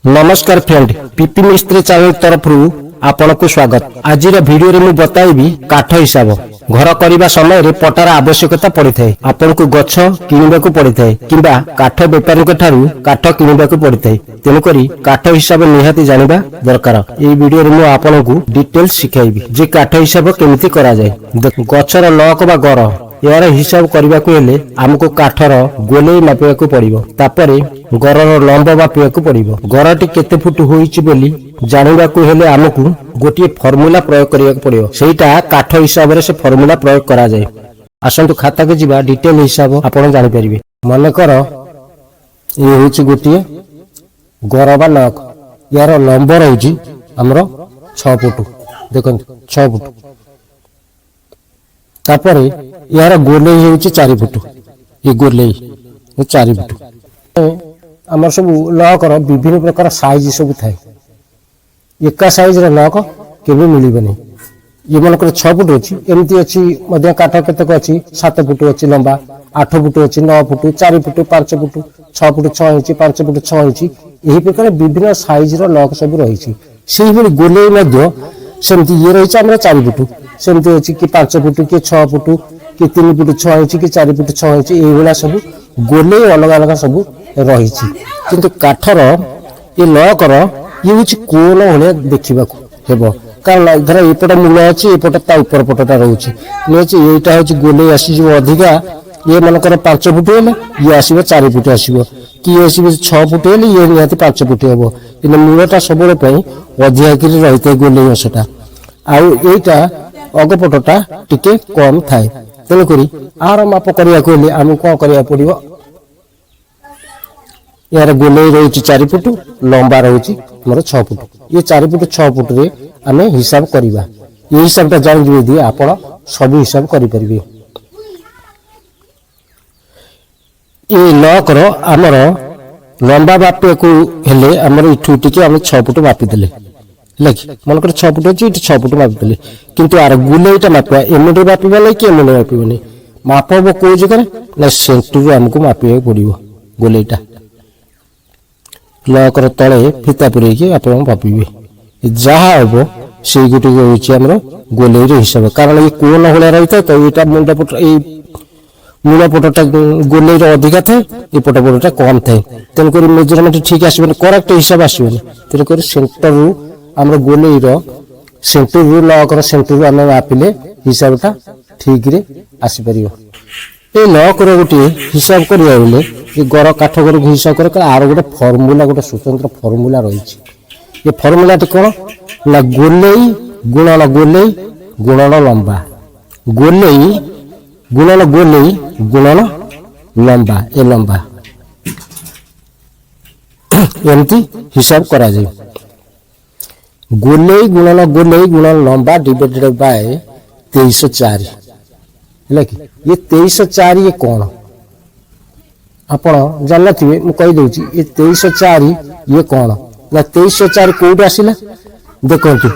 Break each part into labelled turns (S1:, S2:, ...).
S1: नमस्कार friend PP मिस्त्री channel तरफ आपन को स्वागत। आज वीडियो में बताइबी काठ हिसाब घर करने समय रे पटार आवश्यकता पड़ी थाए। आपन को गछ किनिबा को पड़ी थाए किंबा काठ व्यापारी के ठारू काठ किनिबा को पड़ी थाए। तेणुकरी काठ हिसाब निहाती जानिबा दरकार। ए वीडियो रे मु आपन को डिटेल्स सिखाइबी जे काठ हिसाब केमिति करा जाय। गछर लक बा गर यार हिसाब करने को हेले हमको काठर गोलेई मापिया को पड़िबो। तापरे गरर लंब मापिया को पड़िबो। गरटी केते फुट होईची बोली जानिबा को हेले हमको गोटिए फॉर्मूला प्रयोग करिया को पड़िबो। सेटा काठ हिसाब रे से फॉर्मूला प्रयोग करा जाय। आसंतु खाता के जिबा डिटेल हिसाब आपण जानि परिबे। मन कर ए होची गोटिए गर बा लक यार लंब रहउची हमरो 6 फुट। देखन 6 फुट। तापरे यार गोलेई होउची 4 फुट। ये गोलेई 4 फुट। हमर सब लकर विभिन्न प्रकार साइज सब थाए। एका साइज रे लक केबे मिलिबनी। ये मनकर 6 फुट अछि एमती अछि मध्य काठ केतक अछि 7 फुट अछि लंबा 8 फुट अछि 9 foot 4 foot 5 foot 6 foot 6 inch 5 foot 6 inch एही प्रकार विभिन्न साइज रो लक सब रहिछि। सेही भली गोलेई मध्य सेमती ये रहिछि हमरा 4 फुट सेमती अछि कि 5 फुट कि 6 फुट कि 3 फुट 6 इंच कि 4 फुट 6 इंच एही भला सब गोलेई अलग अलग सब रहिछि। किंतु काठर ये लकर ये होछि कोन होले देखिबाकू हेबो। कारण धर एपट मूल अछि एपट ता ऊपर पटटा रहउछि नेछि एटा होछि गोलेई आसी जो अधिका ये मनकर 5 फुट हेले ये आसीबो 4 फुट आसीबो कि ये आसीबो 6 फुट हेले ये निहाती 5 फुट हेबो। इन मूलटा सबले पई अधिका कि रहिते गोलेई असटा आउ एटा अगपटटा टिके कम थाए। तेल करी आर माप करिया को हेले हम को करिया पड़िबो। यार गोलेई रहउछि 4 फुट लंबा रहउछि हमर 6 फुट। ये 4 फुट 6 फुट रे हमें हिसाब करिबा। ये हिसाबटा जानि दिबे दी आपण सब हिसाब करि परिबे। ये लकर हमर लंबा मापे को हेले हमर इठू टिके हम 6 फुट मापि देले लेखि मनकर 6 फुट अछि 6 फुट मापि देले। किंतु आर गोलेईटा मापा एमडी मापिबा नै कि एमडी मापिबा नै मापबो को जगह ना सेंटर हमको मापिए पड़िबो। गोलेईटा लकर तळे फिता पुरे कि आपण मापिबे जहा हबो सेई गुटी होछि हमर गोलेई रे हिसाब। कारण ये कोन होले रहिता तो एटा मुंडा पट ए मूला पटटा गोलेई रे अधिका थाए ए पटटा कम थाए। तेन करी मेजरमेंट ठीक आसीबे करेक्ट हिसाब आसीबे। तेन करी सेंटर रु हमर गोलेई रो सेंटर रु लकर सेंटर रु हम मापिले हिसाबटा ठीक रे आसी परियो। ए लकर गुटी हिसाब करिया बेले ये गर काठ गर हिसाब कर आर गोटे फॉर्मूला गोटे स्वतंत्र फॉर्मूला रहिछि। ये फॉर्मूला टी कोन ना गोलेई गुणन लंबा गोलेई गुणन लंबा ए लंबा एमती हिसाब करा जाय। गोलेई गुणन लंबा डिवाइडेड बाय 2304 है कि ये 2304 ये कौन आपण जानथिबे मु कहि दउची। ये 2304 ये कौन ना 2304 कोड आसिला देखंतु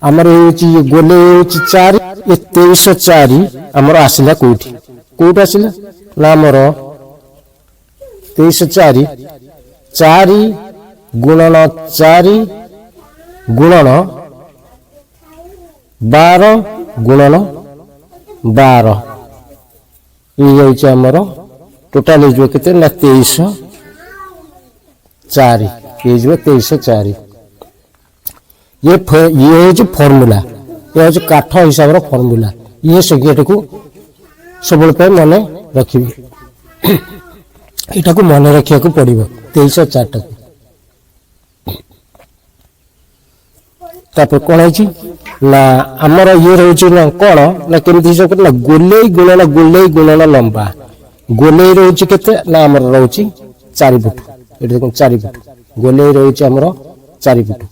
S1: हमर होची ये गोलेई होची 4 ये 2304 हमर आसिला कोड आसिला ना हमर 2304 4 गुणन 4 गुणन 12 गुणन 12 ये होछि हमर टोटल जो केते ना 2304 ये जो 2304 ये होछि फार्मूला। ये होछि काठ हिसाब रो फार्मूला। ये संख्याटा को सबल पे माने रखिबे। एटा को माने रखिया को पड़िबो 2304 टा। तापर कोन होछि ना हमर ये रहउछि ना कोन ना केमि हिसाब करला गोलेई गुणन लंबा गोलेई रहउछि केते ना हमर रहउछि 4 फुट। एटा देखो 4 फुट गोलेई रहउछि हमर 4 फुट।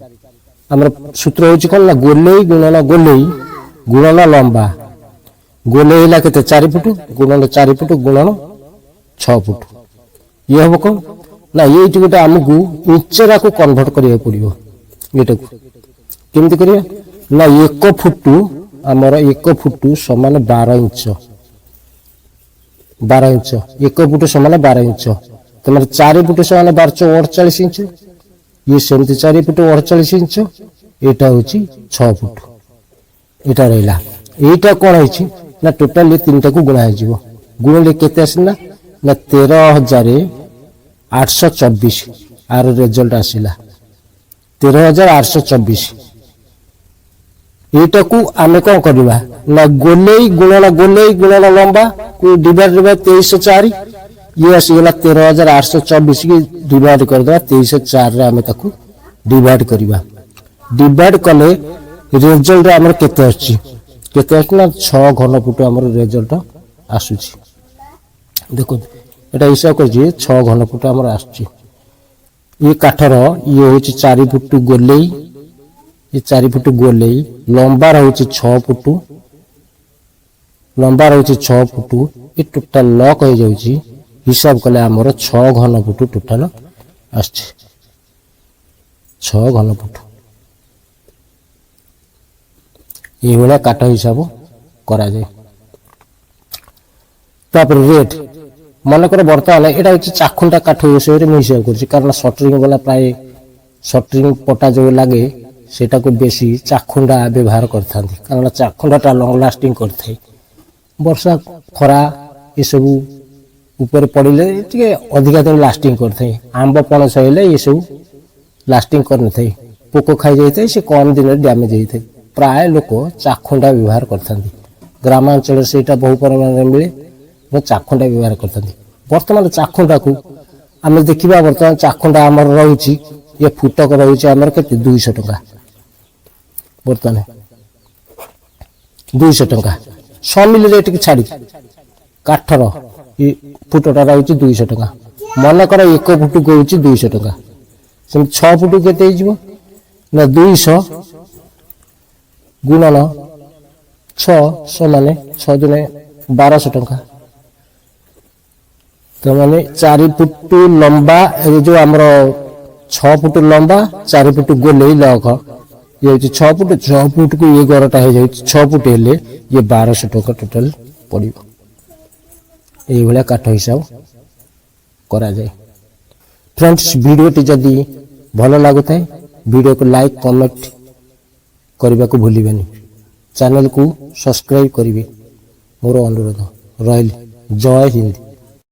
S1: हमर सूत्र होछि कोन ना गोलेई गुणन लंबा गोलेई ला केते 4 फुट गुणन 4 फुट गुणन 6 फुट। ये हबो कोन ना ये गोटे हमकु इंचरा को कन्वर्ट करिया पड़िबो। एटा को केमति करिया ना 1 फुट हमर 1 फुट समान 12 इंच 12 इंच 1 फुट समान 12 इंच तुम 4 फुट समान 1248 इंच ये सेमती 4 फुट 48 इंच एटा होची 6 फुट एटा रहला एटा कोन होची ना टोटल 3टा को गुणा हो गुणले केते आसला ना 13,824 आर रिजल्ट आसिला 13,824 एटा को आमे कोन करबा ना गोलेई गुणन लंबा को डिवाइड बाय 2304 ये आसीगला 13,824 की डिवाइड कर दवा 2304 रे आमे ताकू डिवाइड करबा डिवाइड कले रिजल्ट हमर केते आछि ना 6 घन फुट हमर रिजल्ट आसुछि देखो एटा हिसाब कर 6 घन फुट हमर आछि ये काठर ये होछि 4 फुट गोलेई ये 4 फुट गोलेई लंबा रहउछि 6 फुट लंबा रहउछि 6 फुट ये टोटल लॉक हो जाउछि हिसाब कले हमर 6 घन फुट टोटल आछि 6 घन फुट ये वाला काठ हिसाब करा जाए तापर रेट मन कर बर्तमान एटा होछि चाखुंडा काठ विषय रे हिसाब करछि कारण शटरिंग वाला प्राय शटरिंग पटा जो लागे सेटा को बेसी चाखुंडा व्यवहार करथांती कारण चाखुंडाटा लॉन्ग लास्टिंग करथाय वर्षा खरा ये सब ऊपर पड़िले टिके अधिक दिन लास्टिंग करथाय आंब पणस हेले ये सब लास्टिंग करनथाय पोको खाई जाइथाय से कम दिन डैमेज होइथाय प्राय लोक चाखुंडा व्यवहार करथांती ग्रामांचल सेटा बहु परिमाण रे मिले चाखुंडा व्यवहार करथांती वर्तमान चाखुंडा को आमे देखिबा वर्तमान चाखुंडा हमर रहउची ये फुटक रहउची हमर केते 200 टका वर्तमान 200 टका 100 मिली रेट की छाड़ी काठर ये फुटटा रहउची 200 टका मन कर 1 फुट को होउची 200 टका से 6 फुट केते हिजबो ना 200 गुणन 6 समान 6 दिने 1200 टका तो माने 4 फुट लंबा जो हमरो 6 फुट लंबा 4 फुट गोलेई लॉक ये 6 फुट को ये गरटा हो जाय 6 फुट हेले ये 1200 टका टोटल पड़िबो ए भला काठ हिसाब करा जाय फ्रेंड्स वीडियो टी जदी भलो लागुताय वीडियो को लाइक कमेंट करबा को भूलिबेनी चैनल को सब्सक्राइब करिवे मोर अनुरोध रहल जय हिंद।